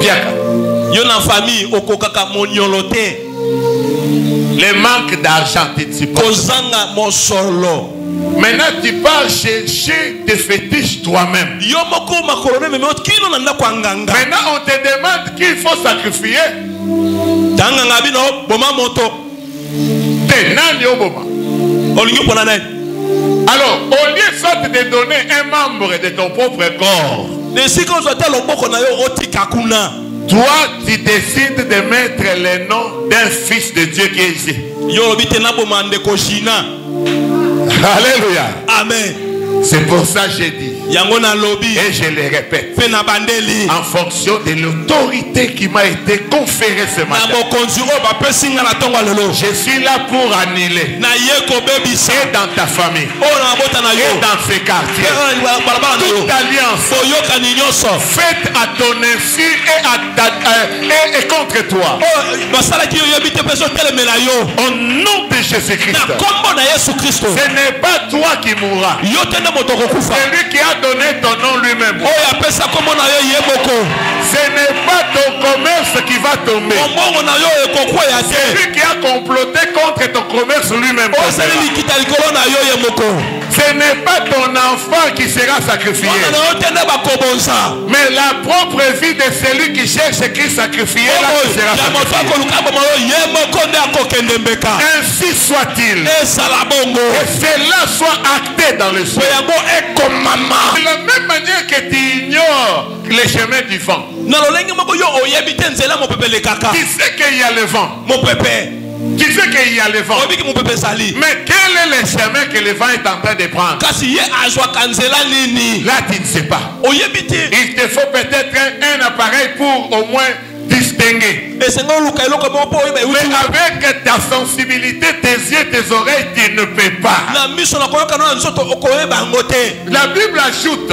Oliaka. Yo na famille okokaka monyolote. Le manque d'argent, tu ne supportes pas. Kozanga mosolo. Maintenant, tu pars chercher des fétiches toi-même. Maintenant, on te demande qu'il faut sacrifier. Alors, au lieu soit de donner un membre de ton propre corps, toi, tu décides de mettre le nom d'un fils de Dieu qui est ici. Alléluia. Amen. C'est pour ça que j'ai dit. Et je le répète. En fonction de l'autorité qui m'a été conférée ce matin. Je suis là pour annuler. Et dans ta famille. Et dans ces quartiers. Toute alliance faite à ton insu et contre toi. Au nom de Jésus-Christ. Ce n'est pas toi qui mourras. C'est lui qui a donné ton nom lui-même. Ce n'est pas ton commerce qui va tomber. C'est lui qui a comploté contre ton commerce lui-même. Ce n'est pas ton enfant qui sera sacrifié. Mais la propre vie de celui qui cherche qui sacrifié sera sacrifié. Ainsi soit-il. Que cela soit acté dans le ciel. De la même manière que tu ignores les chemins du vent. Qui sait qu'il y a le vent? Qui sait qu'il y a le vent? Mais quel est le chemin que le vent est en train de prendre? Là, tu ne sais pas. Il te faut peut-être un appareil pour au moins distinguer. Mais avec ta sensibilité, tes yeux, tes oreilles, tu ne peux pas. La Bible ajoute de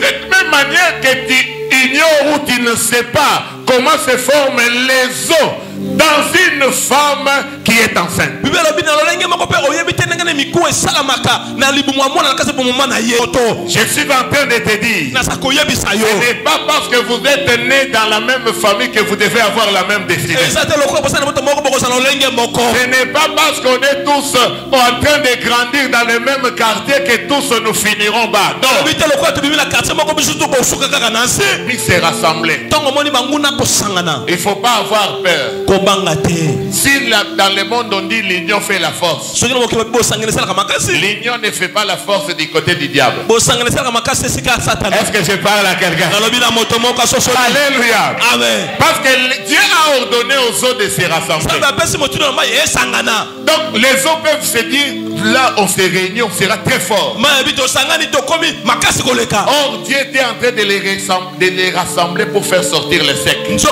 cette même manière que tu ignores ou tu ne sais pas comment se forment les os dans une femme qui est enceinte. Je suis en train de te dire, ce n'est pas parce que vous êtes né dans la même famille que vous devez avoir la même destinée. Ce n'est pas parce qu'on est tous en train de grandir dans le même quartier que tous nous finirons bas. Non. Puis se rassembler. Il ne faut pas avoir peur. Si dans le monde on dit l'union fait la force, l'union ne fait pas la force du côté du diable. Est-ce que je parle à quelqu'un? Alléluia. Amen. Parce que Dieu a ordonné aux autres de se rassembler. Donc les autres peuvent se dire, là on se réunit, on sera très fort. Or Dieu était en train de les rassembler pour faire sortir les secs. Si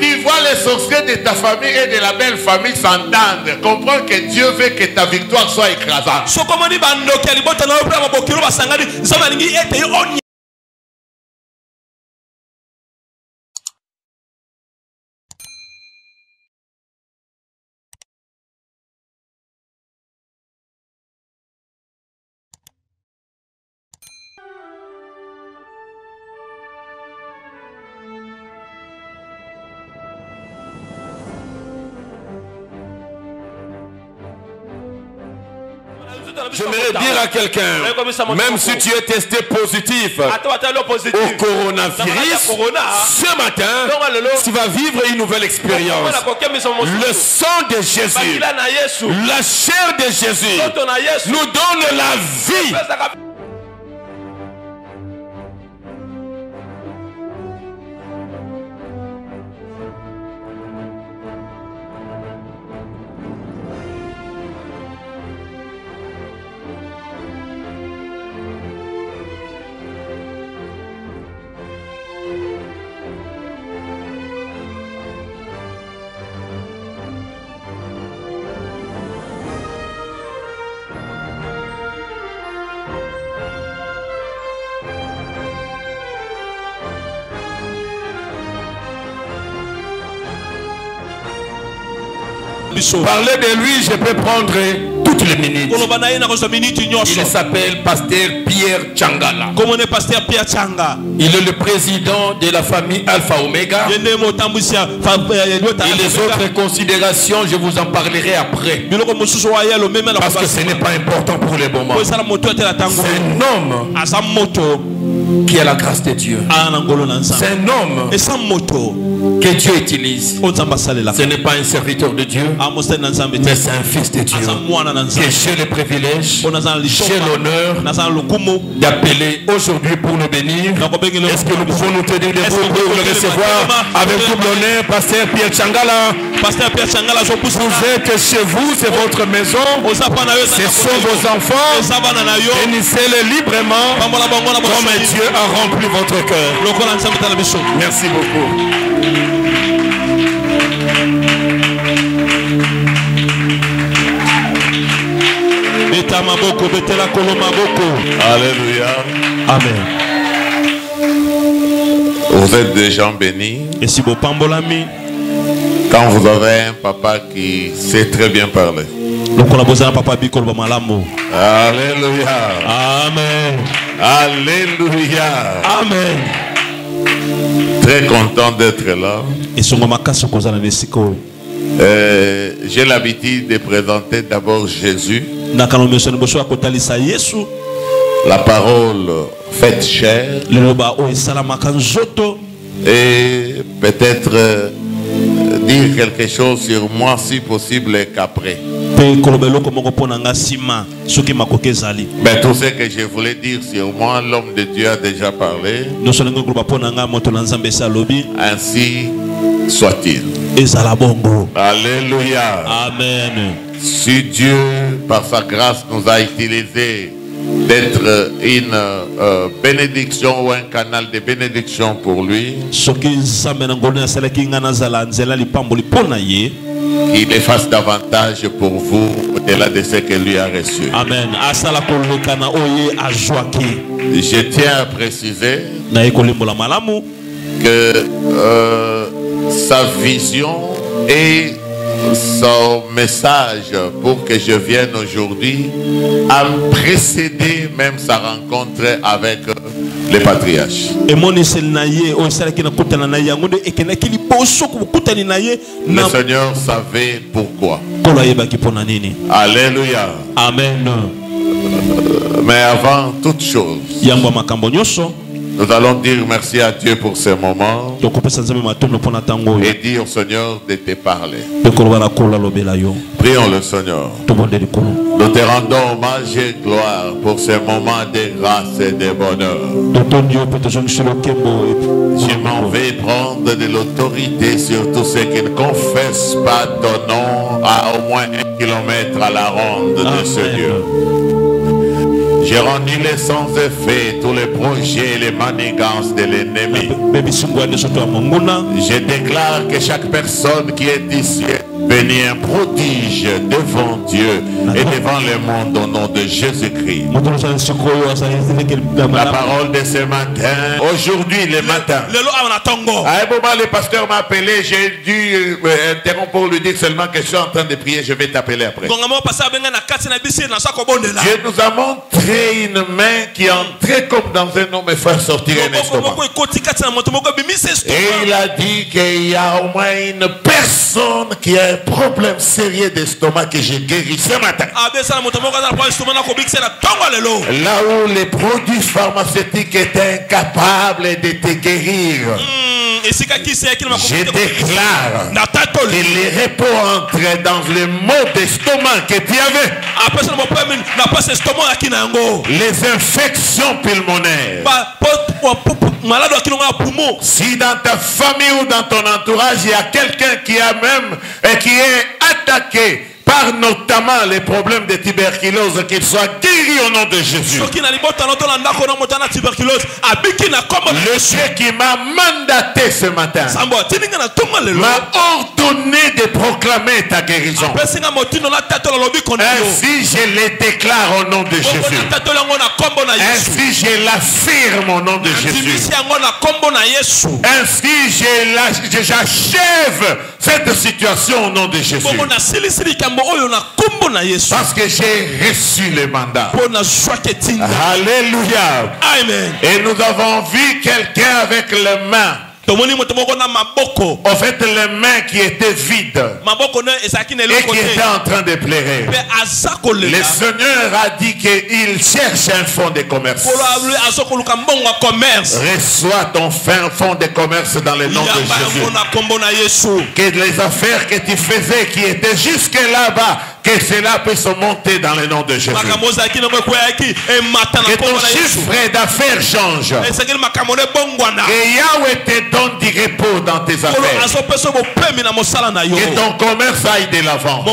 tu vois les sorciers de ta famille et de la belle famille s'entendre, comprends que Dieu veut que ta victoire soit écrasante. J'aimerais dire à quelqu'un, même si tu es testé positif au coronavirus, ce matin, tu vas vivre une nouvelle expérience. Le sang de Jésus, la chair de Jésus nous donne la vie. Parler de lui, je peux prendre toutes les minutes. Il s'appelle Pasteur Pierre Tchangala. Il est le président de la famille Alpha Omega. Et les autres considérations, je vous en parlerai après. Parce que ce n'est pas important pour le moment. C'est un homme qui a la grâce de Dieu. C'est un homme que Dieu utilise. Ce n'est pas un serviteur de Dieu, mais c'est un fils de Dieu. Que j'ai le privilège, j'ai l'honneur d'appeler aujourd'hui pour nous bénir. Est-ce que nous pouvons nous tenir debout pour le recevoir avec double honneur, Pasteur Pierre Tchangala? Vous êtes chez vous, c'est votre maison, ce sont vos enfants. Bénissez-les librement comme Dieu a rempli votre cœur. Merci beaucoup. Alléluia. Amen. Vous êtes des gens bénis. Quand vous avez un papa qui sait très bien parler. Alléluia. Amen. Alléluia. Amen. Très content d'être là. J'ai l'habitude de présenter d'abord Jésus. La parole faite chair. Et peut-être dire quelque chose sur moi si possible qu'après. Mais tout ce que je voulais dire sur moi, l'homme de Dieu a déjà parlé. Ainsi soit-il. Alléluia. Amen. Si Dieu, par sa grâce, nous a utilisé d'être une bénédiction ou un canal de bénédiction pour lui, qu'il les fasse davantage pour vous au-delà de ce que lui a reçu. Amen. Je tiens à préciser que sa vision et son message pour que je vienne aujourd'hui a précédé même sa rencontre avec les patriarches. Le Seigneur savait pourquoi. Alléluia. Amen. Mais avant toute chose, nous allons dire merci à Dieu pour ce moment et dire au Seigneur de te parler. Prions le Seigneur. Nous te rendons hommage et gloire pour ce moment de grâce et de bonheur. Je m'en vais prendre de l'autorité sur tous ceux qui ne confessent pas ton nom à au moins 1 kilomètre à la ronde de ce Dieu. J'ai rendu les sans effet tous les projets et les manigances de l'ennemi. Je déclare que chaque personne qui est ici est bénie un prodige devant Dieu et devant le monde au nom de Jésus-Christ. La parole de ce matin, aujourd'hui le matin. À un moment le pasteur m'a appelé, j'ai dû interrompre pour lui dire seulement que je suis en train de prier, je vais t'appeler après. Dieu nous a montré une main qui entrait comme dans un homme et faire sortir un estomac. Et il a dit qu'il y a au moins une personne qui a un problème sérieux d'estomac que j'ai guéri ce matin. Là où les produits pharmaceutiques étaient incapables de te guérir, je déclare que les repos entrent dans le mot d'estomac que tu avais. Les infections pulmonaires. Si dans ta famille ou dans ton entourage il y a quelqu'un qui a même qui est attaqué par notamment les problèmes de tuberculose, qu'il soit guéri au nom de Jésus. Le Dieu qui m'a mandaté ce matin m'a ordonné de proclamer ta guérison. Ainsi je les déclare au nom de Jésus. Ainsi je l'affirme au nom de Jésus. Ainsi j'achève cette situation au nom de Jésus. Parce que j'ai reçu le mandat. Alléluia. Amen. Et nous avons vu quelqu'un avec les mains. En fait, les mains qui étaient vides et qui étaient en train de pleurer. Le Seigneur a dit qu'il cherche un fonds de commerce. Reçois ton fonds de commerce dans le nom de Jésus. Que les affaires que tu faisais qui étaient jusque là-bas, que cela puisse monter dans le nom de Jésus. Que ton chiffre d'affaires change. Que Yahweh te donne du repos dans tes affaires. Que ton commerce aille de l'avant.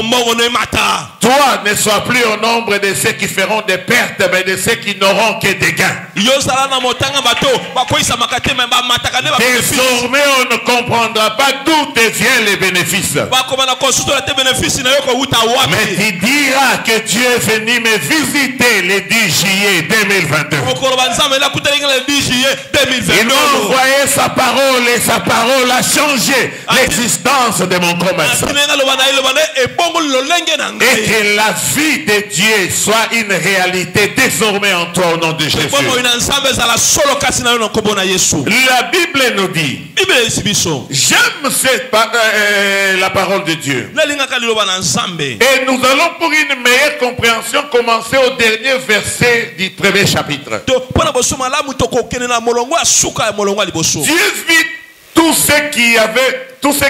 Toi, ne sois plus au nombre de ceux qui feront des pertes, mais de ceux qui n'auront que des gains. Désormais, on ne comprendra pas d'où te viennent les bénéfices. Mais tu diras que Dieu est venu me visiter le 10 juillet 2022. Il m'a envoyé sa parole et sa parole a changé l'existence de mon commerce. Et que la vie de Dieu soit une réalité désormais en toi au nom de Jésus. La Bible nous dit, j'aime la parole de Dieu. Et nous allons pour une meilleure compréhension commencer au dernier verset du premier chapitre. Dieu vit tout ce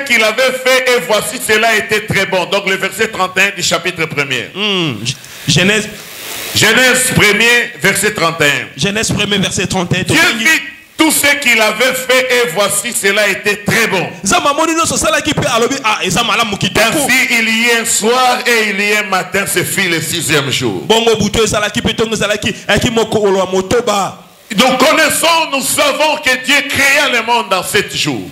qu'il avait fait et voici cela était très bon. Donc le verset 31 du chapitre 1er. Genèse 1er verset 31. Genèse 1er verset 31. Dieu vit tout ce qu'il avait fait et voici cela était très bon. Ainsi il y a un soir et il y a un matin, ce fut le 6e jour. Nous connaissons, nous savons que Dieu créa le monde en 7 jours.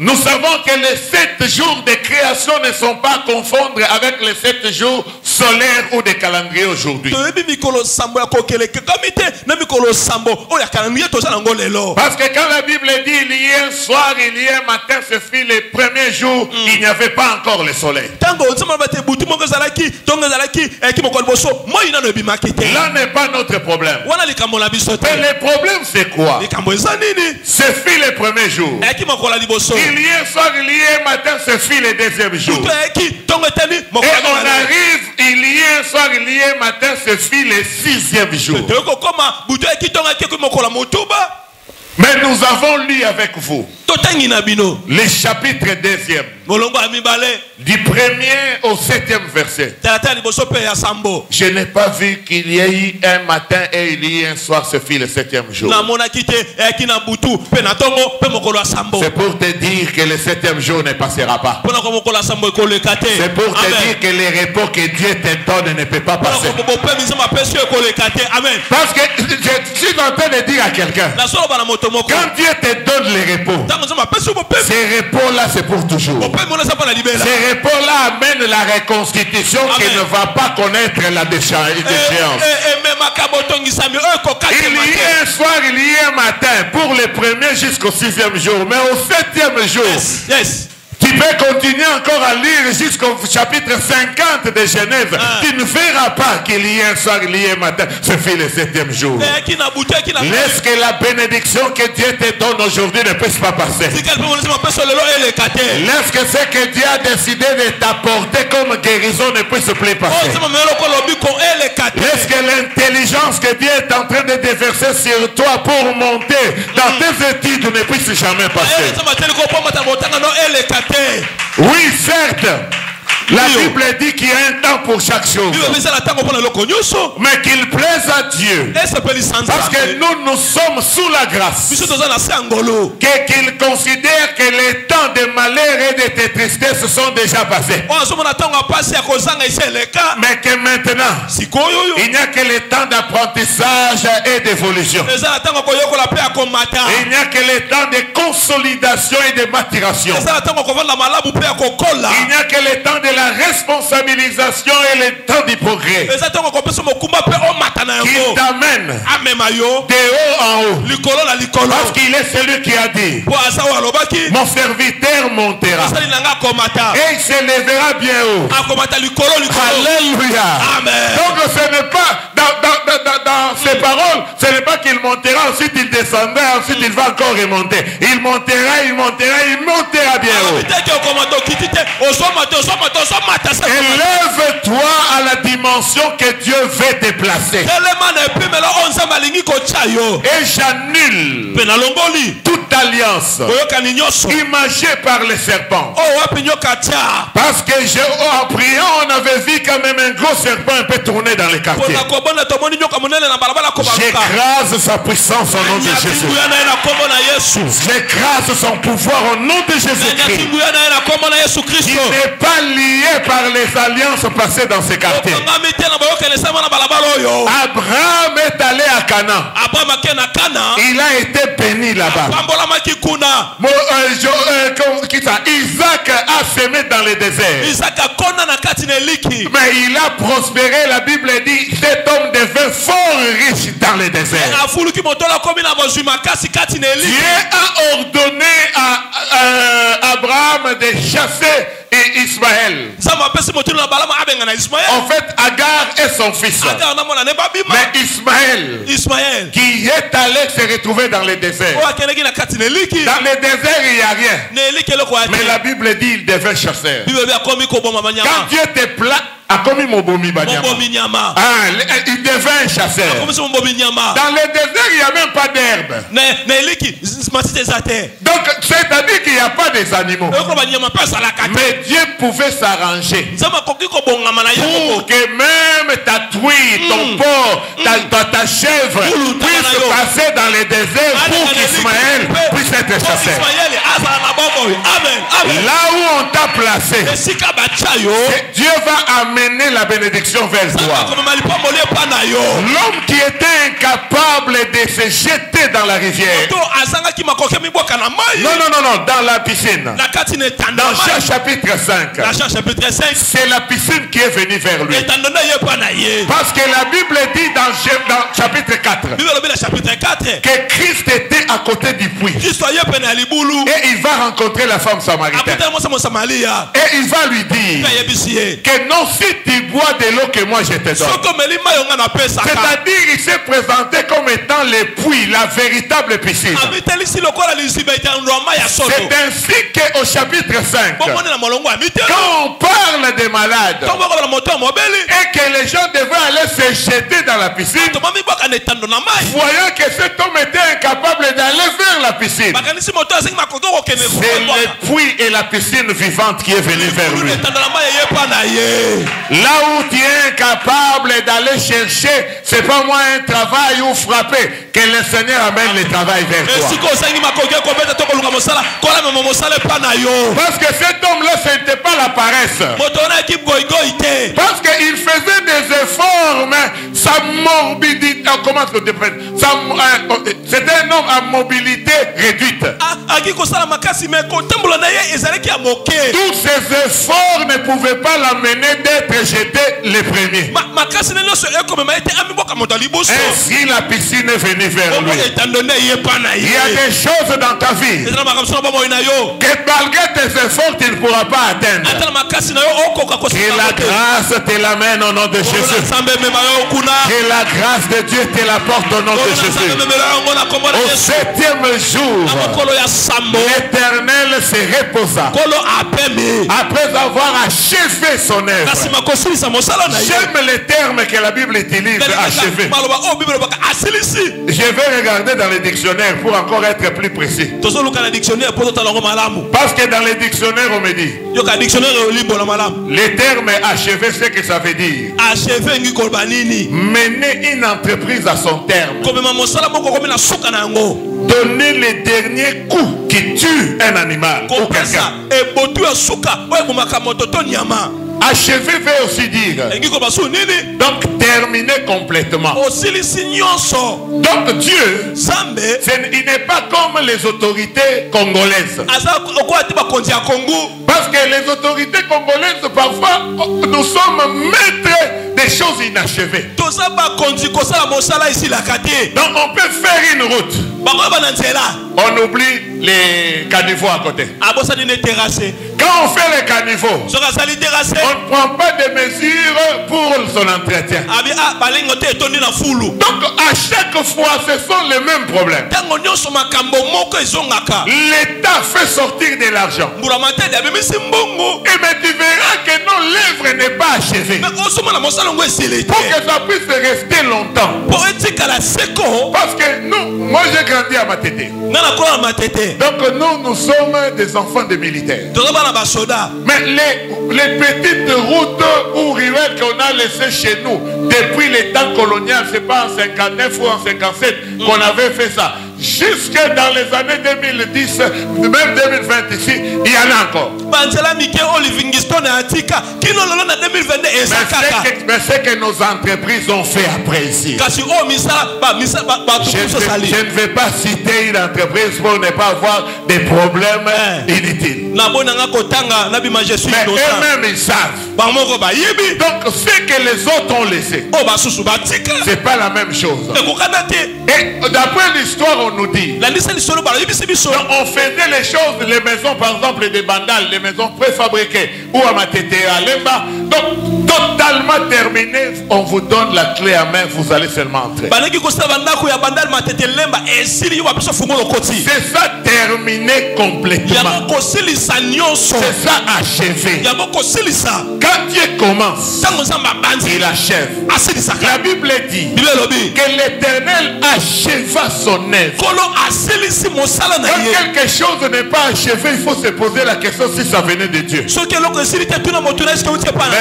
Nous savons que les 7 jours de création ne sont pas à confondre avec les 7 jours solaires ou des calendriers aujourd'hui. Parce que quand la Bible dit il y a un soir, il y a un matin, ce fut le premier jour, il n'y avait pas encore le soleil. Là n'est pas notre problème. Mais le problème c'est quoi? Ce fut le premier jour. Il y a un soir, il y a un matin, ce fut le deuxième jour. Et on arrive, il y a un soir, il y a un matin, ce fut le 6e jour. Mais nous avons lu avec vous le chapitre 2e. Du 1er au 7e verset. Je n'ai pas vu qu'il y a eu un matin et il y a un soir, ce fut le 7e jour. C'est pour te dire que le 7e jour ne passera pas. C'est pour te dire que les repos que Dieu te donne ne peut pas passer. Parce que je suis en train de dire à quelqu'un, quand Dieu te donne les repos, ces repos-là c'est pour toujours. Ces repos-là amènent la reconstitution qui ne va pas connaître la déchéance. Il y a un soir, il y a un matin pour le premier jusqu'au 6e jour. Mais au 7e jour, tu peux continuer encore à lire jusqu'au chapitre 50 de Genèse. Tu ne verras pas qu'il y a un soir, il y a un matin. Ce fut le 7e jour. Laisse que la bénédiction que Dieu te donne aujourd'hui ne puisse pas passer. Laisse que ce que Dieu a décidé de t'apporter comme guérison ne puisse plus passer. Laisse que l'intelligence que Dieu est en train de déverser sur toi pour monter dans tes études ne puisse jamais passer. Oui, certes. La Bible dit qu'il y a un temps pour chaque chose. Mais qu'il plaise à Dieu. Parce que nous sommes sous la grâce. Qu'il considère que les temps de malheur et de tristesse sont déjà passés. Mais que maintenant, il n'y a que le temps d'apprentissage et d'évolution. Il n'y a que le temps de consolidation et de maturation. Il n'y a que le temps de la responsabilisation et le temps du progrès. Qu'il t'amène de haut en haut. Parce qu'il est celui qui a dit: mon serviteur montera et il se lèvera bien haut. Alléluia. Donc ce n'est pas dans ses paroles, ce n'est pas qu'il montera, ensuite il descendra, ensuite il va encore remonter. Il montera bien haut. Élève-toi à la dimension que Dieu veut te placer. Et j'annule toute alliance imagée par les serpents. Parce que en priant, on avait vu quand même un gros serpent un peu tourner dans les quartiers. J'écrase sa puissance au nom de Jésus. J'écrase son pouvoir au nom de Jésus-Christ. Il n'est pas lié par les alliances passées dans ces quartiers. Abraham est allé à Canaan. Il a été béni là-bas. Isaac a semé dans le désert. Mais il a prospéré. La Bible dit cet homme devint fort riche dans le désert. Dieu a ordonné à Abraham de chasser Ismaël. En fait, Agar est son fils. Mais Ismaël, qui est allé se retrouver dans le désert. Dans le désert, il n'y a rien. Mais la Bible dit qu'il devait chasser. Quand Dieu te plaît, il devient un chasseur. Dans le désert, il n'y a même pas d'herbe. Donc, c'est-à-dire qu'il n'y a pas des animaux. Mais Dieu pouvait s'arranger pour que même ta truie, ton porc, ta chèvre puisse passer dans le désert pour qu'Ismaël puisse être chassé. Là où on t'a placé, Dieu va amener la bénédiction vers toi. L'homme qui était incapable de se jeter dans la rivière. Non, dans la piscine. Dans Jean chapitre 5. C'est la piscine qui est venue vers lui. Parce que la Bible dit dans chapitre 4 que Christ était à côté du puits. Et il va rencontrer la femme samaritaine. Et il va lui dire que non, si tu bois de l'eau que moi je te donne. C'est-à-dire il s'est présenté comme étant le puits, la véritable piscine. C'est ainsi qu'au chapitre 5, quand on parle des malades et que les gens devaient aller se jeter dans la piscine, voyant que cet homme était incapable d'aller vers la piscine, c'est le puits et la piscine vivante qui est venue vers lui. Là où tu es incapable d'aller chercher, c'est pas moi un travail ou frapper, que le Seigneur amène le travail vers toi. Parce que cet homme-là, ce n'était pas la paresse. Parce qu'il faisait des efforts, mais sa morbidité, comment je te prenne, c'était un homme à mobilité réduite. Tous ces efforts ne pouvaient pas l'amener d'être jeté le premier. Ainsi la piscine est venue vers lui. Il y a des choses dans ta vie que malgré tes efforts tu ne pourras pas atteindre. Que la grâce te l'amène au nom de Jésus. Que la grâce de Dieu te l'apporte au nom de Jésus. Au 7e jour, l'Éternel se reposa après avoir achevé son œuvre. J'aime les termes que la Bible utilise, achevé. Je vais regarder dans les dictionnaires pour encore être plus précis. Parce que dans les dictionnaires on me dit les termes achevé, c'est que ça veut dire mener une entreprise à son terme, donner les derniers coups qui tuent un animal ou quelqu'un. Achever veut aussi dire donc terminer complètement. Donc Dieu, il n'est pas comme les autorités congolaises. Parce que les autorités congolaises, parfois, nous sommes maîtres des choses inachevées. Donc on peut faire une route. On oublie les caniveaux à côté. Quand on fait les caniveaux, on ne prend pas de mesures pour son entretien. Donc à chaque fois, ce sont les mêmes problèmes. L'État fait sortir de l'argent. Et mais tu verras que non, l'œuvre n'est pas achevée. Pour que ça puisse rester longtemps. Parce que nous, moi j'ai grandi à Matete. Donc nous sommes des enfants de militaires. Mais les petites routes ou ruelles qu'on a laissées chez nous depuis les temps coloniaux, c'est pas en 59 ou en 57 qu'on avait fait ça. Jusque dans les années 2010, même 2020 ici, il y en a encore. Mais c'est que nos entreprises ont fait après ici. Je ne vais pas citer une entreprise pour ne pas avoir des problèmes inutiles. Mais eux-mêmes ils savent. Donc ce que les autres ont laissé, c'est pas la même chose. Et d'après l'histoire, on nous dit, on faisait les choses, les maisons par exemple des bandales, les maisons préfabriquées ou à Matete, à Lemba, donc totalement terminé, on vous donne la clé à main, vous allez seulement entrer. C'est ça terminé complètement. C'est ça achevé. Quand Dieu commence, il achève. La Bible dit que l'Éternel acheva son œuvre. Quand quelque chose n'est pas achevé, il faut se poser la question si ça venait de Dieu. Mais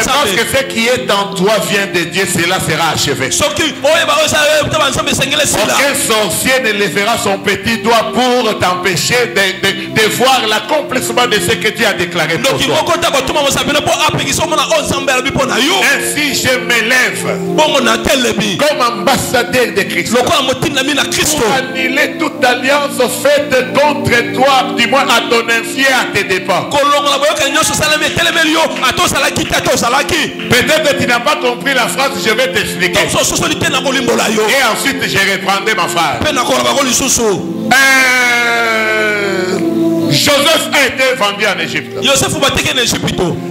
parce que ce qui est en toi vient de Dieu, cela sera achevé. Aucun sorcier ne lèvera son petit doigt pour t'empêcher de voir l'accomplissement de ce que Dieu a déclaré pour toi. Ainsi je m'élève comme ambassadeur de Christ pour annuler toute alliance faite contre toi, du moins à ton insu et à tes dépens. Peut-être que tu n'as pas compris la phrase, je vais t'expliquer. Et ensuite je reprendrai ma phrase. Joseph a été vendu en Égypte.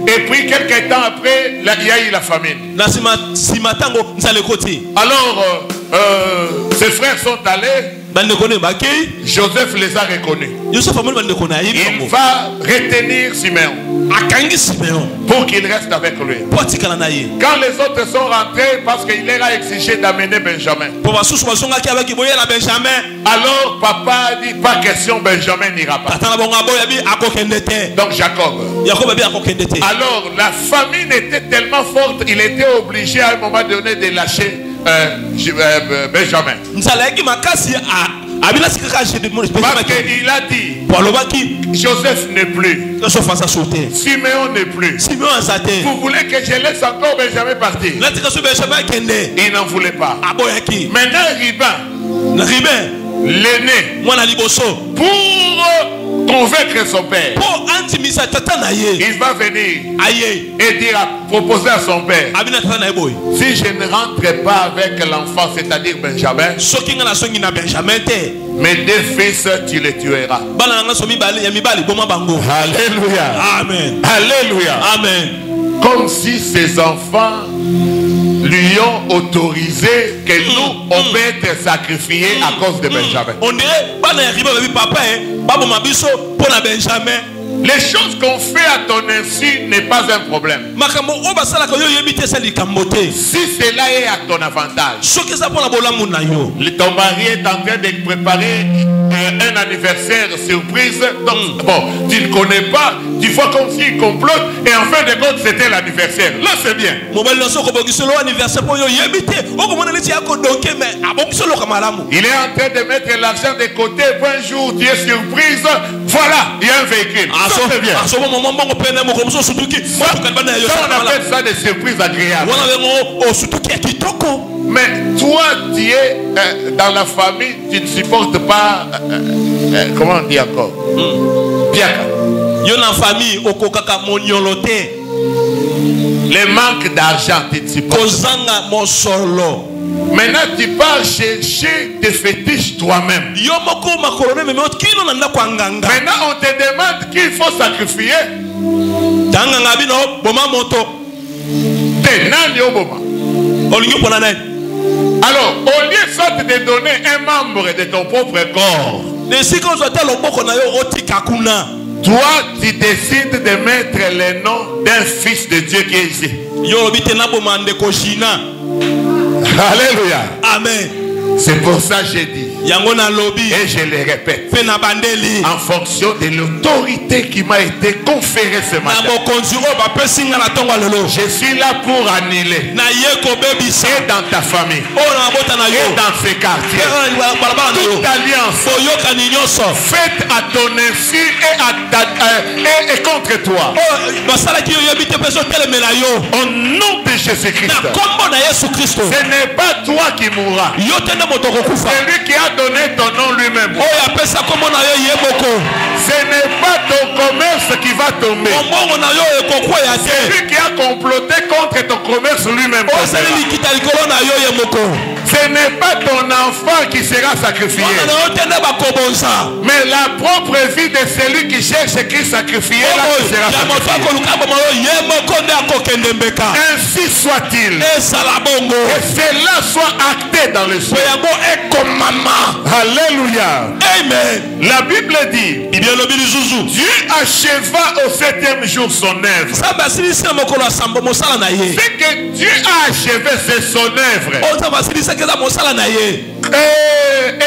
Et puis quelques temps après, il y a eu la famine. Alors ses frères sont allés. Joseph les a reconnus. Il va retenir Siméon pour qu'il reste avec lui. Quand les autres sont rentrés, parce qu'il leur a exigé d'amener Benjamin, alors papa a dit pas question, Benjamin n'ira pas. Donc Jacob. Alors la famine était tellement forte, il était obligé à un moment donné de lâcher Benjamin. Parce qu'il a dit Joseph n'est plus, Siméon n'est plus. Vous voulez que je laisse encore Benjamin partir? Il n'en voulait pas. Maintenant Ribin, l'aîné, pour convaincre son père, il va venir et dire, proposer à son père, si je ne rentre pas avec l'enfant, c'est-à-dire Benjamin, mes deux fils, tu les tueras. Alléluia. Amen. Alléluia. Amen. Comme si ses enfants lui ont autorisé que nous, on peut être sacrifiés à cause de Benjamin. On dirait, papa, Benjamin. Les choses qu'on fait à ton insu n'est pas un problème. Si cela est à ton avantage, ton mari est en train de préparer un anniversaire surprise. Donc, bon, tu ne connais pas, tu vois comme s'il complote et en fin de compte c'était l'anniversaire. Là c'est bien. Il est en train de mettre l'argent de côté pour un jour tu es surprise. Voilà, il y a un véhicule. Ça c'est bien. Ça, on appelle ça des surprises agréables. Mais toi, tu es dans la famille, tu ne supportes pas, comment on dit encore? Piaka. Le manque d'argent, tu ne supportes pas. Maintenant, tu pars chercher des fétiches toi-même. Maintenant, on te demande qu'il faut sacrifier. Alors, au lieu soit de donner un membre de ton propre corps, toi, tu décides de mettre le nom d'un fils de Dieu qui est ici. Alléluia. Amen. C'est pour ça que j'ai dit. Et je le répète. En fonction de l'autorité qui m'a été conférée ce matin. Je suis là pour annuler. Et dans ta famille. Et dans ces quartiers. Toute alliance faite à ton insu et contre toi. Au nom de Jésus-Christ. Ce n'est pas toi qui mourras. Celui qui a donné ton nom lui-même. Ce n'est pas ton commerce qui va tomber. Celui qui a comploté contre ton commerce lui-même. Ce n'est pas ton enfant qui sera sacrifié. Mais la propre vie de celui qui cherche qui sacrifié là qui sera sacrifié. Ainsi soit-il. Que cela soit acté dans le ciel. Alléluia. Amen. La Bible dit, Dieu acheva au 7e jour son œuvre. C'est que Dieu a achevé, c'est son œuvre.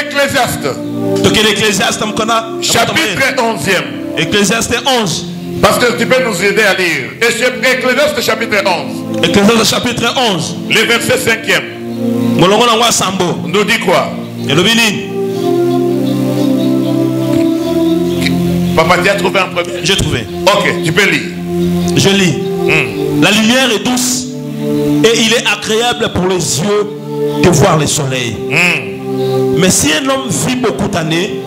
Ecclésiaste. Chapitre 11e. Ecclésiaste 11. Parce que tu peux nous aider à lire. Ecclésiaste chapitre 11. Ecclésiaste chapitre 11. Le verset 5e. Nous dit quoi? Papa, tu as trouvé un premier? J'ai trouvé. Ok, tu peux lire. Je lis. La lumière est douce et il est agréable pour les yeux de voir le soleil. Mais si un homme vit beaucoup d'années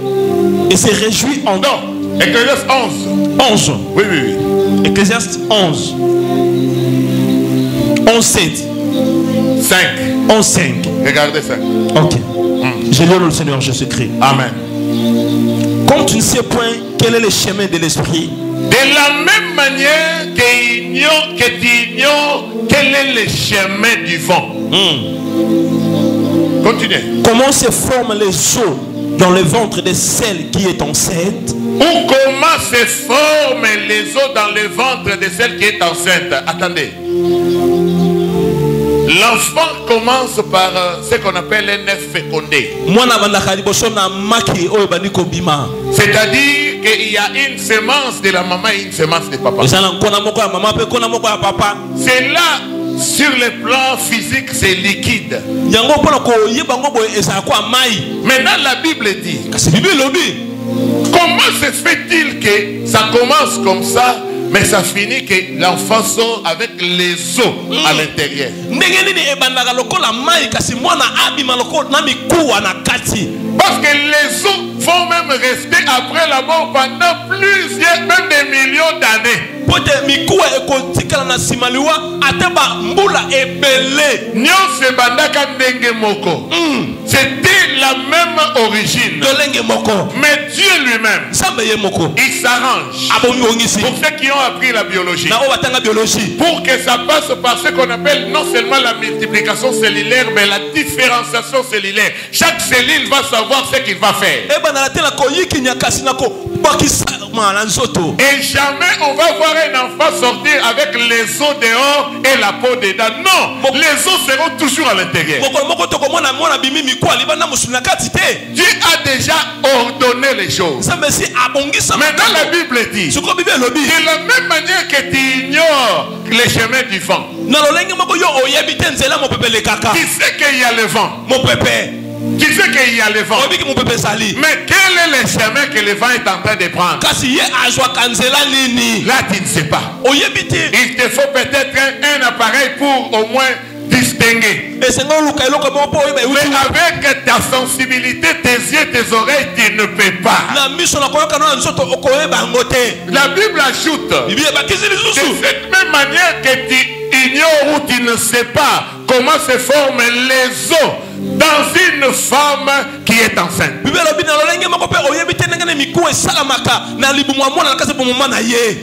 et se réjouit en... Non, Ecclésiaste 11. 11. Oui, oui, oui. Ecclésiaste 11. 11, 7. 5. 11, 5. Regardez ça. Ok. Je lis le Seigneur Jésus-Christ. Amen. Comme tu ne sais point quel est le chemin de l'esprit, de la même manière que tu ignores quel est le chemin du vent. Continuez. Comment se forment les os dans le ventre de celle qui est enceinte? Ou comment se forment les os dans le ventre de celle qui est enceinte? Attendez. L'enfant commence par ce qu'on appelle un œuf fécondé. C'est-à-dire qu'il y a une semence de la maman et une semence de papa. C'est là, sur le plan physique, c'est liquide. Maintenant, la Bible dit, comment se fait-il que ça commence comme ça, mais ça finit que l'enfant sort avec les os à l'intérieur? Parce que les os vont même rester après la mort pendant plusieurs, même des millions d'années. pote mikuwa ekotikala na simaliwa ateba mbula ebele nyonse bandaka ndenge moko. C'était la même origine. Dolenge moko. Mais Dieu lui-même, il s'arrange pour ceux qui ont appris la biologie, pour que ça passe par ce qu'on appelle non seulement la multiplication cellulaire, mais la différenciation cellulaire. Chaque cellule va savoir ce qu'il va faire. Et jamais on va voir un enfant sortir avec les os dehors et la peau dedans. Non, les os seront toujours à l'intérieur. Dieu a déjà ordonné les choses. Maintenant la Bible dit, de la même manière que tu ignores les chemins du vent, tu sais qu'il y a le vent. Tu sais qu'il y a le vent. Mais quel est le chemin que le vent est en train de prendre? Là tu ne sais pas. Il te faut peut-être un appareil pour au moins distinguer. Mais avec ta sensibilité, tes yeux, tes oreilles, tu ne peux pas. La Bible ajoute, de cette même manière que tu ignores ou tu ne sais pas comment se forment les os dans une femme qui est enceinte.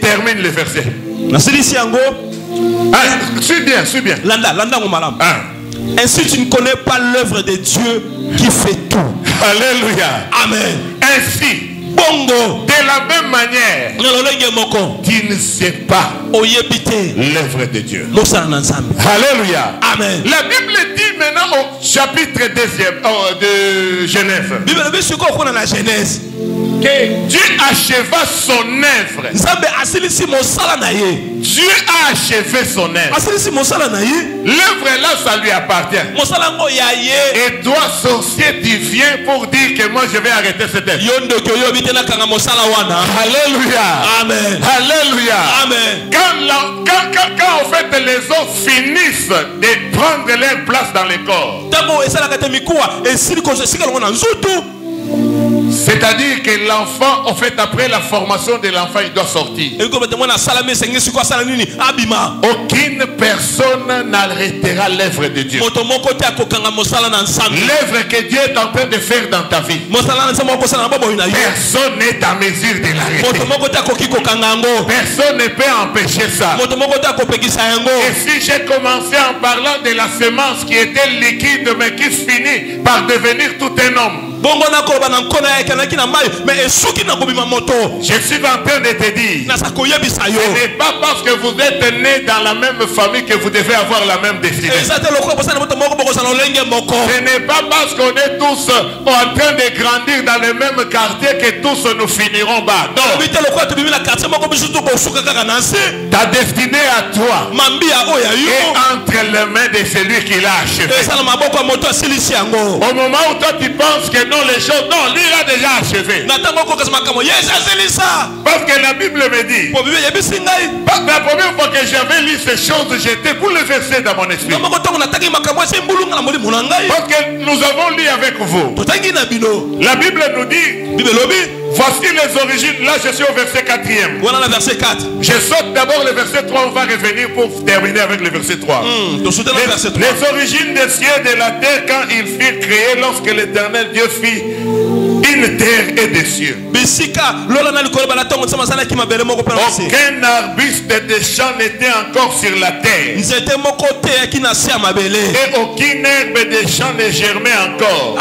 Termine le verset. Suis bien, suis bien. Ainsi tu ne connais pas l'œuvre de Dieu qui fait tout. Alléluia. Amen. Ainsi, de la même manière, tu ne sais pas l'œuvre de Dieu. Alléluia. Amen. La Bible dit maintenant au chapitre 2 de Genèse que Dieu acheva son œuvre. Dieu a achevé son œuvre. L'œuvre là, ça lui appartient. Et toi, sorcier, tu viens pour dire que moi je vais arrêter cette œuvre. Alléluia. Amen. Alléluia. Amen. Quand en fait les os finissent de prendre leur place dans le corps, c'est-à-dire que l'enfant, en fait, après la formation de l'enfant, il doit sortir. Aucune personne n'arrêtera l'œuvre de Dieu. L'œuvre que Dieu est en train de faire dans ta vie, personne n'est à mesure de l'arrêter. Personne ne peut empêcher ça. Et si j'ai commencé en parlant de la semence qui était liquide mais qui finit par devenir tout un homme, je suis en train de te dire, ce n'est pas parce que vous êtes né dans la même famille que vous devez avoir la même destinée. Ce n'est pas parce qu'on est tous en train de grandir dans le même quartier que tous nous finirons bas. Non. Ta destinée à toi est entre les mains de celui qui l'a achevé. Au moment où toi tu penses que non, les choses, non, lui il a déjà achevé. Parce que la Bible me dit, la première fois que j'avais lu ces choses, j'étais bouleversé dans mon esprit. Parce que nous avons lu avec vous. La Bible nous dit, voici les origines. Là je suis au verset 4e. Voilà le verset 4. Je saute d'abord le verset 3, on va revenir pour terminer avec le verset 3. Les origines des cieux et de la terre quand ils furent créés, lorsque l'Éternel Dieu fit une terre et des cieux. Aucun arbuste des champs n'était encore sur la terre. Et aucune herbe des champs ne germait encore.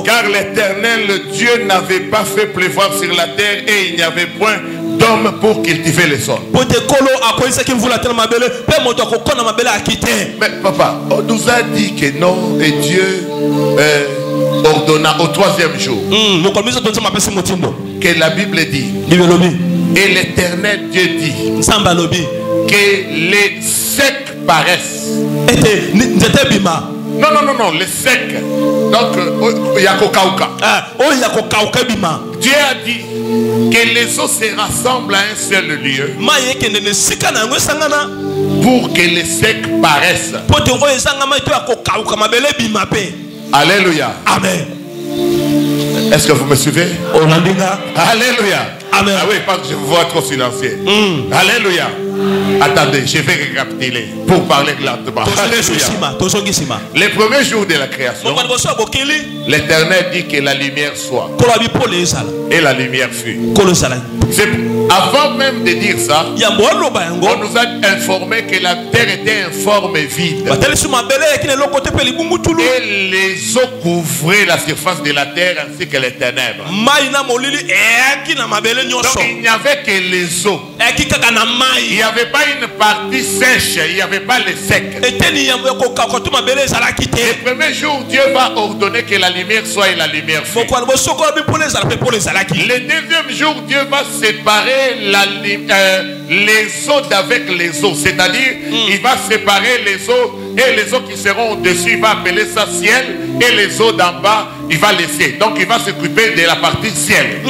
Car l'Éternel Dieu n'avait pas fait pleuvoir sur la terre et il n'y avait point d'homme pour cultiver le sol. Mais papa, on nous a dit que non, et Dieu ordonna au 3e jour que la Bible dit, et l'Éternel Dieu dit que les secs paraissent. Non, les secs. Donc, Dieu a dit que les eaux se rassemblent à un seul lieu pour que les secs paraissent. Alléluia. Amen. Est-ce que vous me suivez? Alléluia. Amen. Ah oui, parce que je vous vois trop silencieux. Alléluia. Attendez, je vais récapituler pour parler lentement. Alléluia. Les premiers jours de la création, l'Éternel dit que la lumière soit. Et la lumière fut. Avant même de dire ça, on nous a informé que la terre était informe et vide. Et les eaux couvraient la surface de la terre ainsi que les ténèbres. Donc il n'y avait que les eaux. Il n'y avait pas une partie sèche, il n'y avait pas les secs. Le premier jour, Dieu va ordonner que la lumière soit et la lumière fut. Le deuxième jour, Dieu va séparer les eaux d'avec les eaux. C'est-à-dire, il va séparer les eaux et les eaux qui seront au-dessus, il va appeler ça ciel. Et les eaux d'en bas, il va laisser. Donc il va s'occuper de la partie ciel.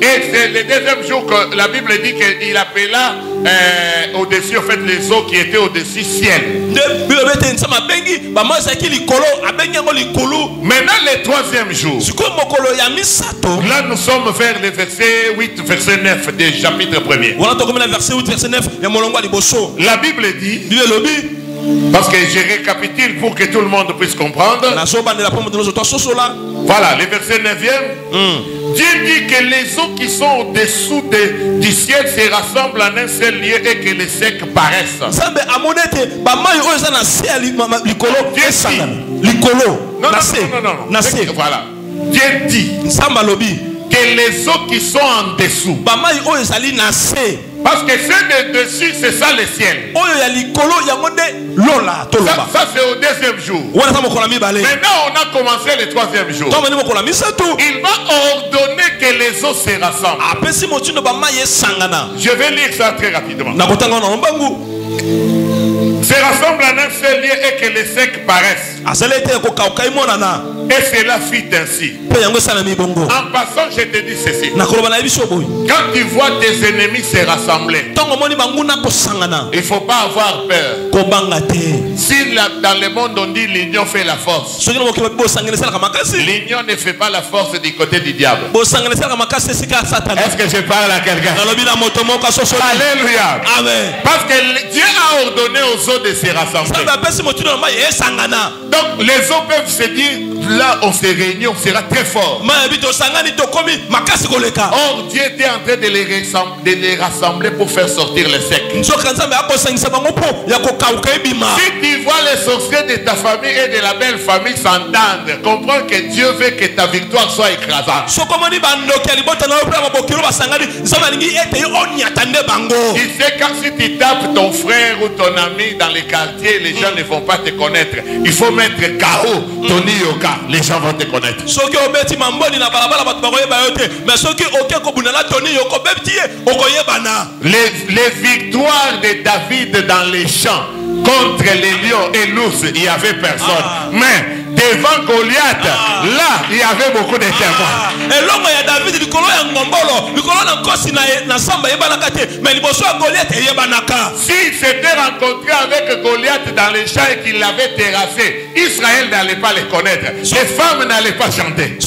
Et c'est le deuxième jour que la Bible dit qu'il appela au-dessus, en fait, les eaux qui étaient au-dessus ciel. Maintenant, le troisième jour. Là, nous sommes vers le verset 8, verset 9 du chapitre 1er. La Bible dit, parce que je récapitule pour que tout le monde puisse comprendre. Voilà, le verset 9e. Dieu dit que les eaux qui sont au-dessous du ciel se rassemblent en un seul lieu et que les secs paraissent. Non. Voilà. Dieu dit que les eaux qui sont en dessous. Parce que ceux de dessus, c'est ça le ciel. Ça c'est au deuxième jour. Maintenant, on a commencé le troisième jour. Il va ordonner que les eaux se rassemblent. Je vais lire ça très rapidement. Se rassemblent en un seul lieu et que les secs paraissent. Et cela fit ainsi. En passant, je te dis ceci. Quand tu vois tes ennemis se rassembler, il ne faut pas avoir peur. Si dans le monde on dit l'union fait la force, l'union ne fait pas la force du côté du diable. Est-ce que je parle à quelqu'un? Alléluia. Amen. Parce que Dieu a ordonné aux eaux de se rassembler. Donc les eaux peuvent se dire, là on se réunit, on sera très fort. Or Dieu était en train de les rassembler pour faire sortir les secs. Si tu vois les sorciers de ta famille et de la belle famille s'entendre, comprends que Dieu veut que ta victoire soit écrasante. Tu sais, quand si tu tapes ton frère ou ton ami dans les quartiers, les gens ne vont pas te connaître. Il faut mettre KO Tony Yoka, les gens vont te connaître. Les victoires de David dans les champs contre les lions et l'ours, il n'y avait personne. Mais devant Goliath, là, il y avait beaucoup de témoins. S'il s'était rencontré avec Goliath dans les champs et qu'il l'avait terrassé, Israël n'allait pas les connaître. Les femmes n'allaient pas chanter.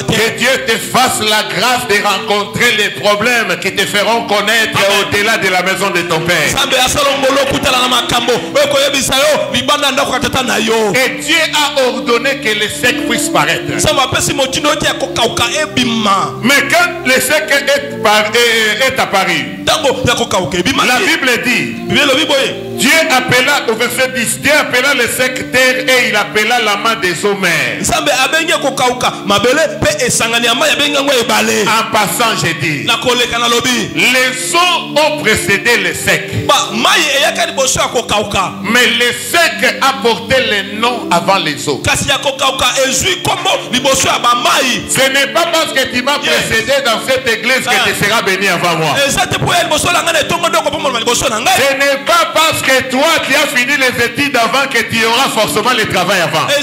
Que Dieu te fasse la grâce de rencontrer les problèmes qui te feront connaître au-delà de la maison de ton Père. Et Dieu a ordonné que les secs puissent paraître. Mais quand les secs est apparu, la Bible dit, Dieu appela au verset 10, Dieu appela les secs terre et il appela la main des eaux mers. En passant, j'ai dit, les eaux ont précédé les secs. Mais les secs apportaient les noms avant les eaux. Ce n'est pas parce que tu m'as précédé dans cette église que tu seras béni avant moi. Ce n'est pas parce que toi tu as fini les études avant que tu auras forcément le travail avant. Ce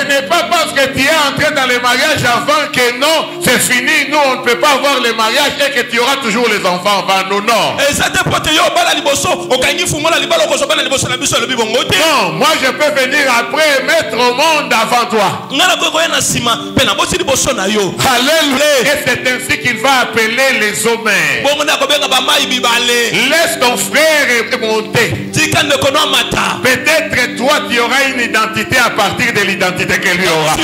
n'est pas parce que tu es entré dans le mariage avant que non, ce c'est fini, nous on ne peut pas avoir le mariage et que tu auras toujours les enfants avant nous, non. Non, moi je peux venir après et mettre au monde avant toi. Alléluia. Et c'est ainsi qu'il va appeler les hommes. Laisse ton frère monter. Peut-être toi tu auras une identité à partir de l'identité que lui aura.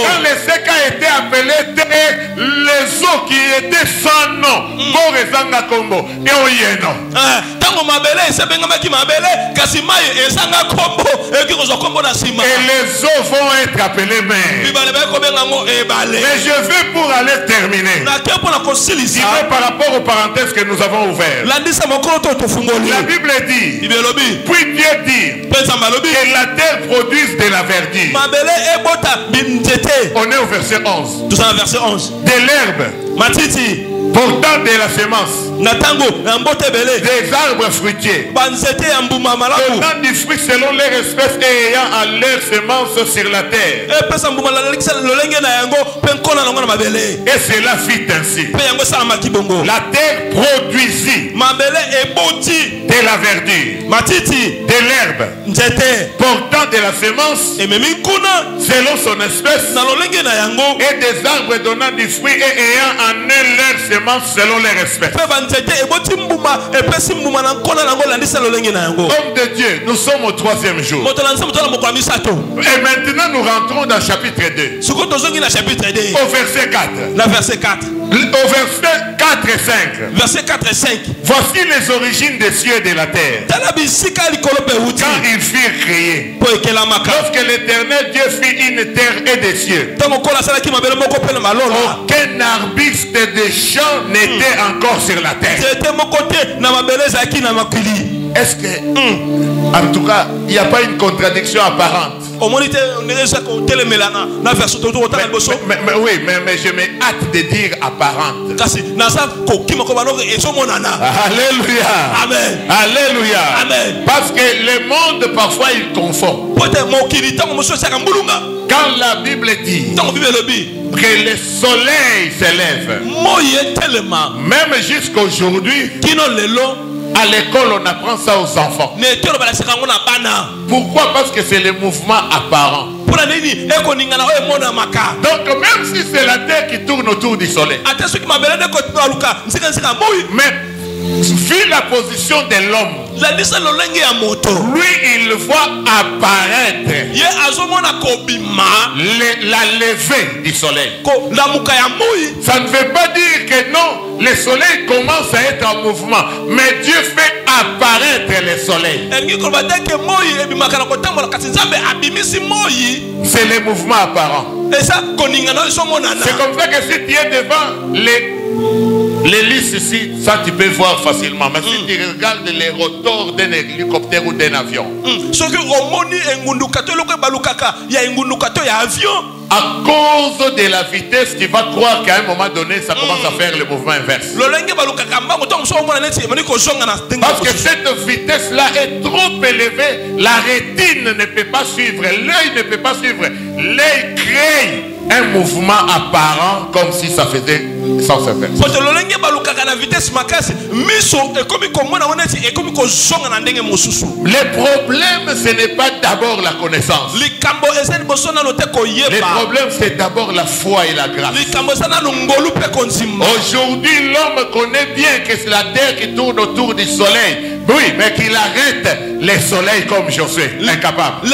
Quand les Seka étaient appelés les eaux qui étaient sans nom, Borezanga Kombo, et Oyeno. Et les eaux vont être appelées mères. Mais je vais pour aller terminer. Dis-moi par rapport aux parenthèses que nous avons ouvertes. La Bible dit, puis Dieu dit que la terre produise de la verdure. On est au verset 11. De l'herbe portant de la semence, des arbres fruitiers, donnant du fruit selon leur espèce et ayant à leur semence sur la terre. Et cela fit ainsi. La terre produisit de la verdure, de l'herbe portant de la semence selon son espèce, et des arbres donnant du fruit et ayant en eux leur semence selon leur espèce. Homme de Dieu, nous sommes au 3e jour. Et maintenant nous rentrons dans chapitre 2. Au verset 4. Au verset 4 et 5. Verset 4 et 5. Voici les origines des cieux et de la terre. Quand ils furent créés. Lorsque l'Éternel Dieu fit une terre et des cieux. Aucun arbuste de champ n'était encore sur la terre. Est-ce que, en tout cas, il n'y a pas une contradiction apparente? Mais je me hâte de dire apparente. Alléluia. Amen. Alléluia. Amen. Parce que le monde parfois il confond. Quand la Bible dit que le soleil s'élève, même jusqu'aujourd'hui, à l'école, on apprend ça aux enfants. Pourquoi? Parce que c'est le mouvement apparent. Donc même si c'est la terre qui tourne autour du soleil, mais vu la position de l'homme, lui il voit apparaître la levée du soleil. Ça ne veut pas dire que non, le soleil commence à être en mouvement, mais Dieu fait apparaître le soleil. C'est le mouvement apparent. C'est comme ça que si tu es devant l'hélice ici, ça tu peux voir facilement. Mais si tu regardes les rotors d'un hélicoptère ou d'un avion, à cause de la vitesse, tu vas croire qu'à un moment donné, ça commence à faire le mouvement inverse. Parce que cette vitesse-là est trop élevée, la rétine ne peut pas suivre, l'œil ne peut pas suivre. L'œil crée un mouvement apparent comme si ça faisait sans se faire. Le problème, ce n'est pas d'abord la connaissance. Le problème, c'est d'abord la foi et la grâce. Aujourd'hui, l'homme connaît bien que c'est la terre qui tourne autour du soleil. Oui, mais qu'il arrête les soleils comme Josué, incapable.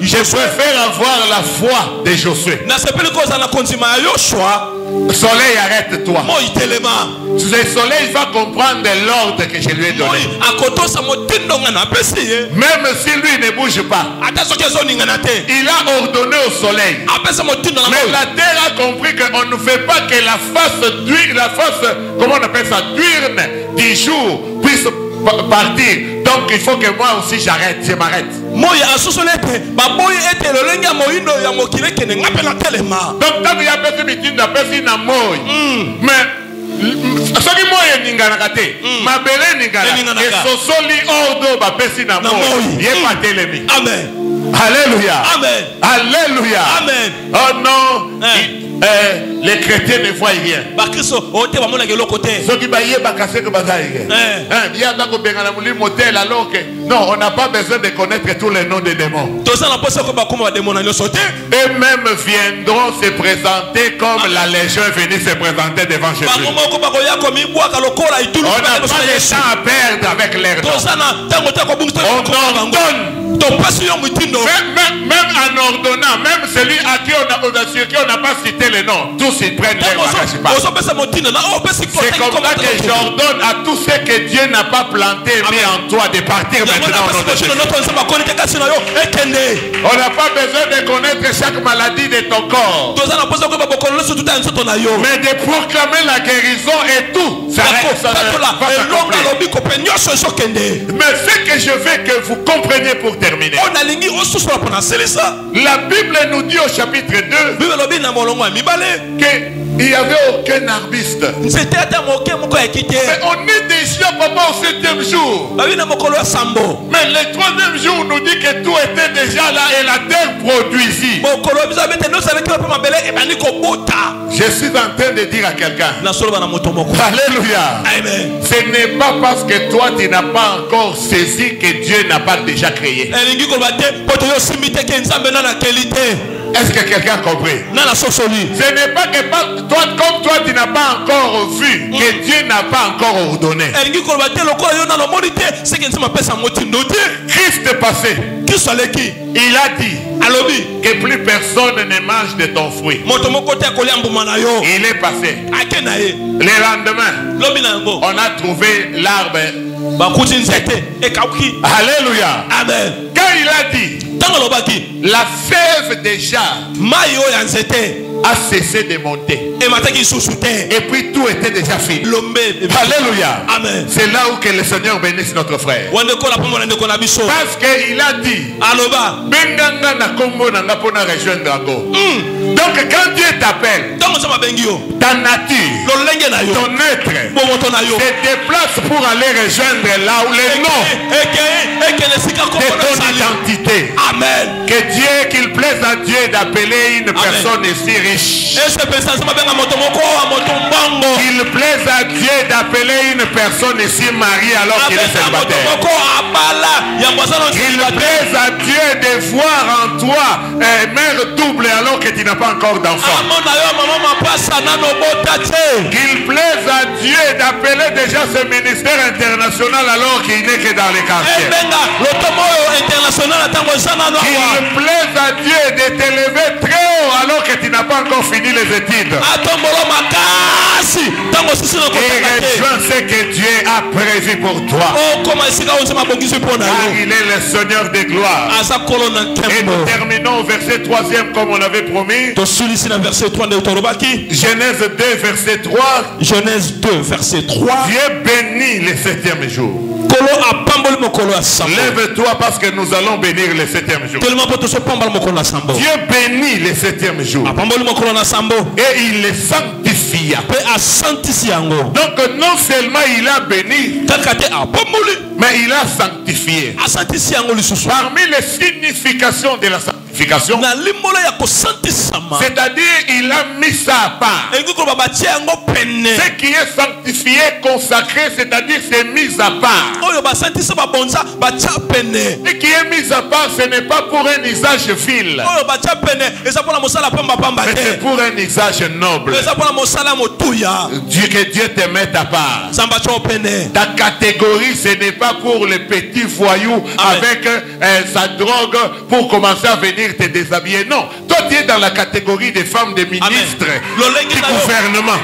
Je préfère avoir la foi de Josué. Soleil, arrête-toi. Le soleil va comprendre l'ordre que je lui ai donné. Même si lui ne bouge pas, il a ordonné au soleil. Mais la terre a compris qu'on ne fait pas que la face d'huile, comment on appelle ça, d'urne du jour puisse partir. Donc il faut que moi aussi j'arrête, je m'arrête. Donc quand il y a personne qui n'a personne à moi, mais soki moye ningana te mabele ningana esosoli ordo bapesi na moye ye patelemi. Amen. Alléluia. Amen. Alléluia. Amen. Oh non. Les chrétiens ne voient rien. Non, on n'a pas besoin de connaître tous les noms des démons. Eux-mêmes viendront se présenter comme la légion est venue se présenter devant Jésus. On n'a pas de temps à perdre avec l'air. On ordonne. Même en ordonnant, même celui à qui on n'a pas cité le nom, tous ils prennent les bagages. C'est comme ça que j'ordonne à tous ceux que Dieu n'a pas planté et mis en toi de partir maintenant au nom de Jésus. On n'a pas besoin de connaître chaque maladie de ton corps, mais de proclamer la guérison et tout. Mais ce que je veux que vous compreniez pour terminer, la Bible nous dit au chapitre 2 qu'il n'y avait aucun arbuste. Mais on est déjà papa au 7e jour. Mais le 3e jour nous dit que tout était déjà là et la terre produisit. Je suis en train de dire à quelqu'un, alléluia. Amen. Ce n'est pas parce que toi tu n'as pas encore saisi que Dieu n'a pas déjà créé. Est-ce que quelqu'un a compris? Ce n'est pas que toi, comme toi tu n'as pas encore vu, que Dieu n'a pas encore ordonné. Christ est passé. Il a dit que plus personne ne mange de ton fruit. Il est passé. Le lendemain, on a trouvé l'arbre. Alléluia. Amen. Quand il a dit, la fève déjà a cessé de monter. Et puis tout était déjà fini. Alléluia. Amen. C'est là où que le Seigneur bénisse notre frère. Parce qu'il a dit, donc quand Dieu t'appelle, ta nature, ton être se déplace pour aller rejoindre là où les noms de ton identité. Amen. Que Dieu, qu'il plaise à Dieu d'appeler une personne ici riche. Qu'il plaise à Dieu d'appeler une personne ici mariée alors qu'il est célibataire. Qu'il plaise à Dieu de voir en toi mère double alors que tu n'as pas encore d'enfant. Qu'il plaise à Dieu d'appeler déjà ce ministère international alors qu'il n'est que dans les quartiers. Qu'il plaise à Dieu de t'élever très haut alors que tu n'as pas encore fini les études. Et rejoins ce que Dieu a prévu pour toi. Car il est le Seigneur des gloires. Et nous terminons au verset 3e comme on avait promis. Genèse 2 verset 3. Genèse 2 verset 3. Dieu bénit le 7e jour. Lève-toi parce que nous allons bénir le 7e jour. Dieu bénit le 7e jour. Et il les sanctifia. Donc non seulement il a béni, mais il a sanctifié. Parmi les significations de la sanctification, c'est-à-dire il a mis ça à part. Ce qui est sanctifié, consacré, c'est-à-dire c'est mis à part. Ce qui est mis à part, ce n'est pas pour un usage vil, mais c'est pour un usage noble. Dieu, que Dieu te mette à part. Ta catégorie, ce n'est pas pour les petits voyous avec sa drogue pour commencer à venir te déshabiller. Non, toi tu es dans la catégorie des femmes des ministres du gouvernement.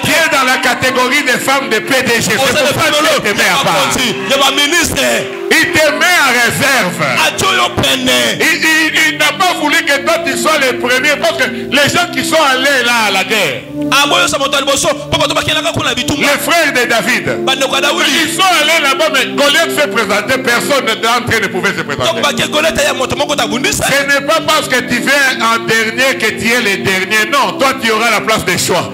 Tu es dans la catégorie des femmes des PDG. C'est pour ça que Dieu te met à part. Il te met en réserve. Il n'a pas voulu que toi tu sois le premier, parce que les gens qui sont allés là à la guerre, les frères de David, ils sont allés là-bas, mais Goliath s'est présenté, personne d'entre eux ne pouvait se présenter. Ce n'est pas parce que tu viens en dernier que tu es le dernier. Non, toi tu auras la place des choix.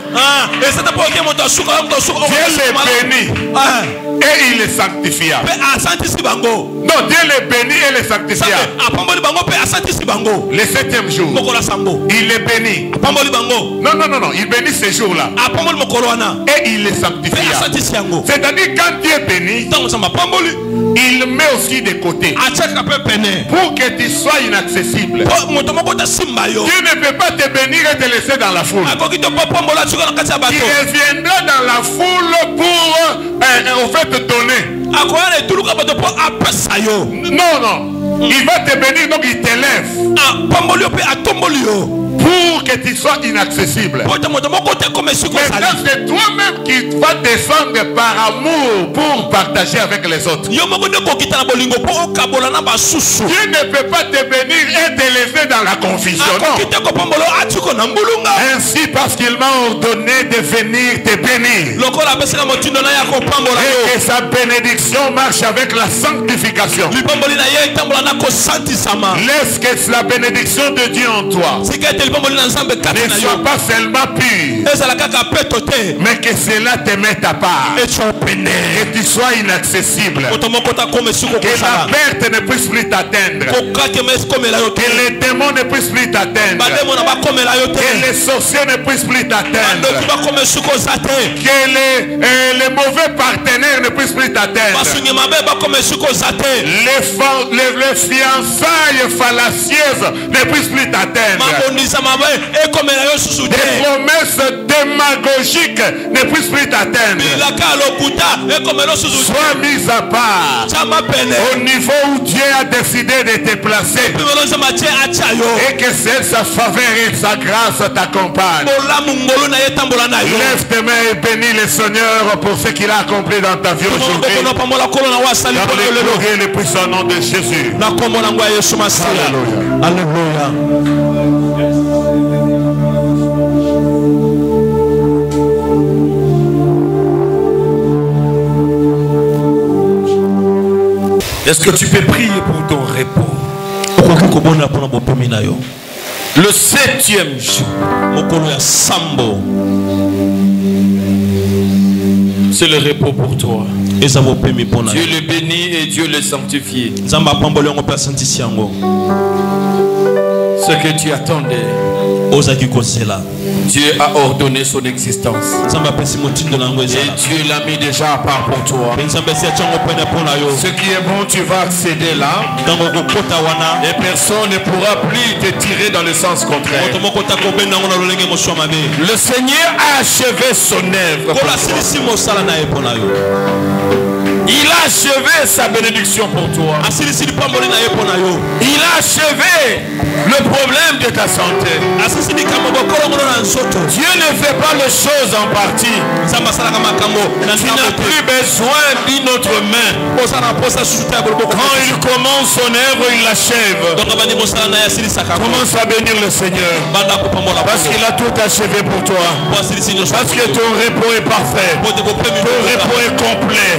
Dieu les bénit. et il les sanctifia. Non, Dieu les bénit et les sanctifia. Le 7e jour, il les bénit. Non, il bénit ces jours-là. Et il les sanctifia. C'est-à-dire quand Dieu bénit, il met aussi des côtés pour que tu sois inaccessible. Dieu ne peut pas te bénir et te laisser dans la foule. Il reviendra dans la foule pour en fait donner. Non. Il va te bénir, donc il t'élève pour que tu sois inaccessible. Maintenant, c'est toi-même qui vas descendre par amour pour partager avec les autres. Dieu ne peut pas te bénir et te laisser dans la confusion. Ainsi, parce qu'il m'a ordonné de venir te bénir. Et que sa bénédiction marche avec la sanctification. Laisse que la bénédiction de Dieu en toi ne soit pas seulement pure, mais que cela te mette à part, que tu sois inaccessible, que la perte ne puisse plus t'atteindre, que les démons ne puissent plus t'atteindre, que les sorciers ne puissent plus t'atteindre, que les mauvais partenaires ne puissent plus t'atteindre, les fiançailles fallacieuses ne puissent plus t'atteindre, des promesses démagogiques ne puissent plus t'atteindre. Sois mis à part au niveau où Dieu a décidé de te placer, et que c'est sa faveur et sa grâce t'accompagnent. Lève tes mains et bénis le Seigneur pour ce qu'il a accompli dans ta vie aujourd'hui. Dans le glorieux et le puissant nom de Jésus. Alléluia. Est-ce que tu peux prier pour ton repos? Le 7e jour, c'est le repos pour toi. Dieu le bénit et Dieu le sanctifie. Ce que tu attendais, Dieu a ordonné son existence. Et Dieu l'a mis déjà à part pour toi. Ce qui est bon, tu vas accéder là. Et personne ne pourra plus te tirer dans le sens contraire. Le Seigneur a achevé son œuvre. Il a achevé sa bénédiction pour toi. Il a achevé le problème de ta santé. Dieu ne fait pas les choses en partie. Tu n'as plus besoin d'une autre main. Quand il commence son œuvre, il l'achève. Commence à bénir le Seigneur. Parce qu'il a tout achevé pour toi. Parce que ton repos est parfait. Ton repos est complet.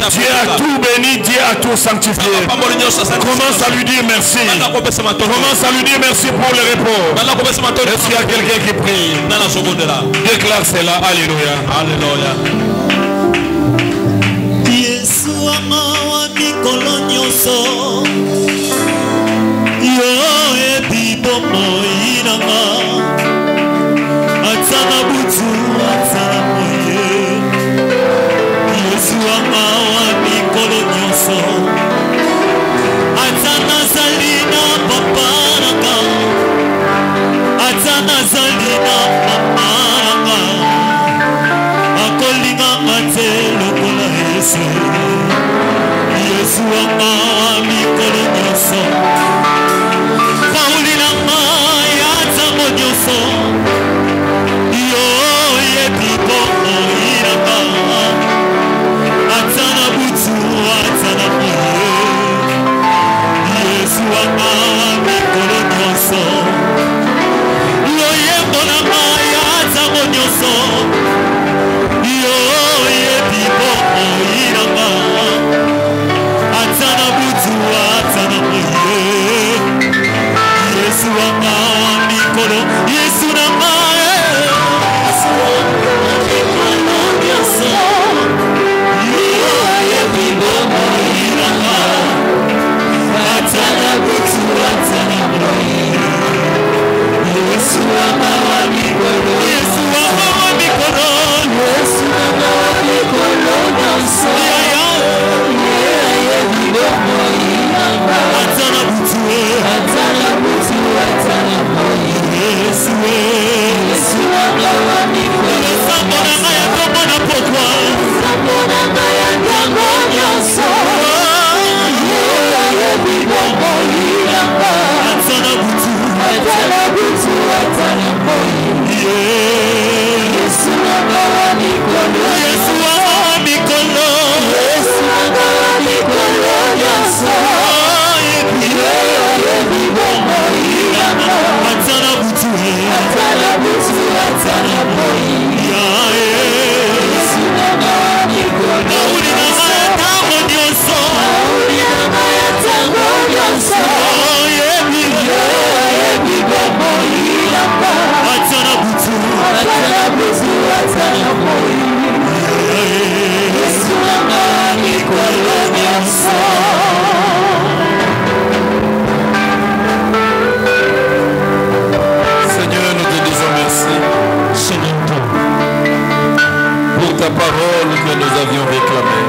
Dieu a tout béni, Dieu a tout sanctifié. Commence à lui dire merci. Commence à lui dire merci pour le repos. Est-ce qu'il y a quelqu'un qui prie? Déclare cela. Alléluia. Alléluia. Yeah. Ta parole que nous avions réclamée.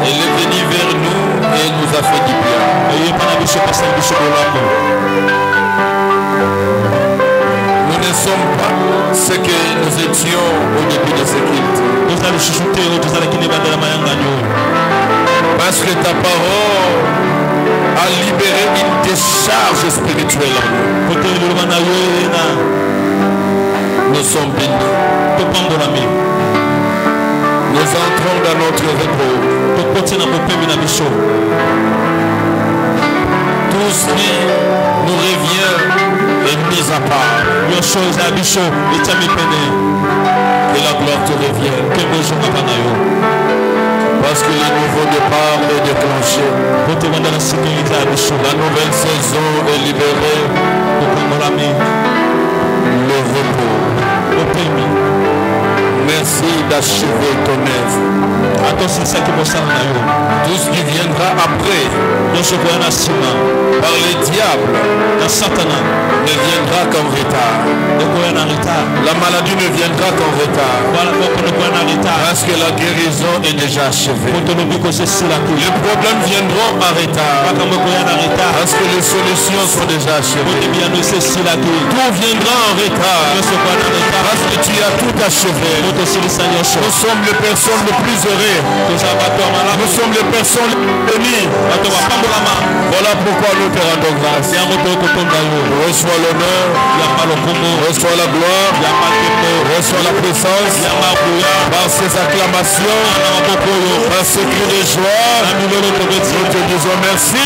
Elle est venue vers nous et nous a fait du bien. Nous ne sommes pas ce que nous étions au début de ce culte. Parce que ta parole a libéré une décharge spirituelle en nous. Nous sommes bénis. Nous entrons dans notre repos. Tout ce qui nous revient est mis à part. Que la gloire te revienne. Parce que le nouveau départ est déclenché. La nouvelle saison est libérée. Le repos. Merci d'achever ton œuvre. Tout ce qui viendra après par les diables ne viendra qu'en retard. La maladie ne viendra qu'en retard. Parce que la guérison est déjà achevée. Les problèmes viendront en retard. Parce que les solutions sont déjà achevées. Tout viendra en retard. Parce que tu as tout achevé. Nous sommes les personnes les plus heureuses. Nous sommes les personnes les bénies. Voilà pourquoi nous te rendons grâce. Reçois l'honneur, reçois la gloire, reçois la puissance. Par ces acclamations, par ces cris de joie, nous te disons merci.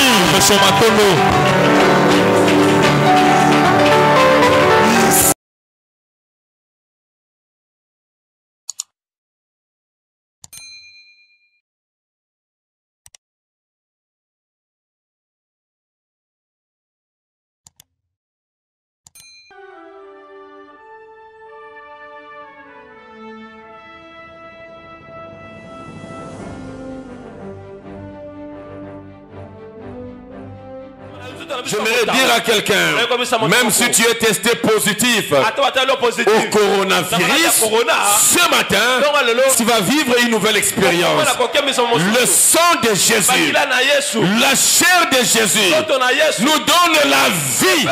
J'aimerais dire à quelqu'un, même si tu es testé positif au coronavirus, ce matin, tu vas vivre une nouvelle expérience. Le sang de Jésus, la chair de Jésus nous donne la vie.